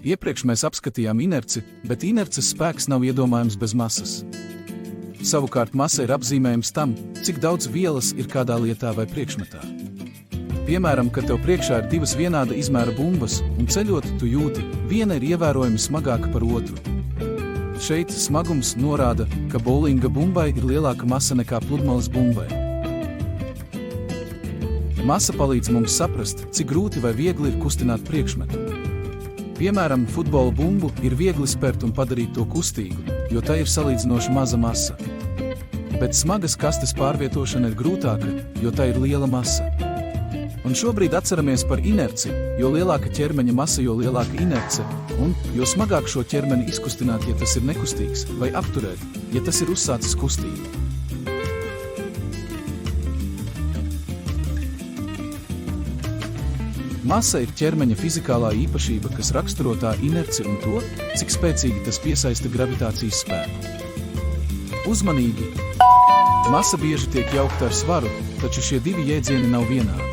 Iepriekš mēs apskatījām inerci, bet inerces spēks nav iedomājams bez masas. Savukārt masa ir apzīmējums tam, cik daudz vielas ir kādā lietā vai priekšmetā. Piemēram, kad tev priekšā ir divas vienāda izmēra bumbas, un ceļot tu jūti, viena ir ievērojami smagāka par otru. Šeit smagums norāda, ka bowlinga bumbai ir lielāka masa nekā pludmales bumbai. Masa palīdz mums saprast, cik grūti vai viegli ir kustināt priekšmetu. Piemēram, futbola bumbu ir viegli spērt un padarīt to kustīgu, jo tai ir salīdzinoši maza masa. Bet smagas kastes pārvietošana ir grūtāka, jo tai ir liela masa. Un šobrīd atceramies par inerci, jo lielāka ķermeņa masa, jo lielāka inerce, un jo smagāk šo ķermeni izkustināt, ja tas ir nekustīgs, vai apturēt, ja tas ir uzsācis kustību. Masa ir ķermeņa fizikālā īpašība, kas raksturo tā inerci un to, cik spēcīgi tas piesaista gravitācijas spēku. Uzmanīgi! Masa bieži tiek jaukta ar svaru, taču šie divi jēdzieni nav vienādi.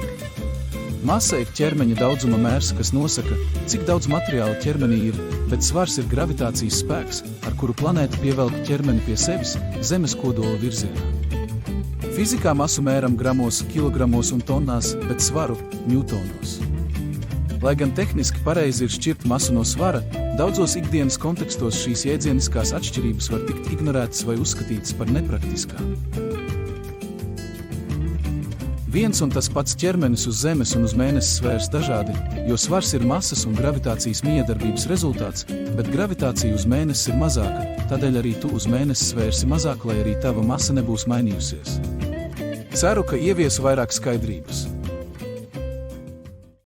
Masa ir ķermeņa daudzuma mērs, kas nosaka, cik daudz materiāla ķermenī ir, bet svars ir gravitācijas spēks, ar kuru planēta pievelk ķermeni pie sevis Zemes kodola virzienā. Fizikā masu mēram gramos, kilogramos un tonnās, bet svaru ņūtonos. Lai gan tehniski pareizi ir šķirt masu no svara, daudzos ikdienas kontekstos šīs jēdzieniskās atšķirības var tikt ignorētas vai uzskatītas par nepraktiskām. Viens un tas pats ķermenis uz Zemes un uz Mēnesi svērs dažādi, jo svars ir masas un gravitācijas miedarbības rezultāts, bet gravitācija uz Mēnesi ir mazāka, tādēļ arī tu uz Mēnesi svērsi mazāk, lai arī tava masa nebūs mainījusies. Ceru, ka ieviesu vairāk skaidrības.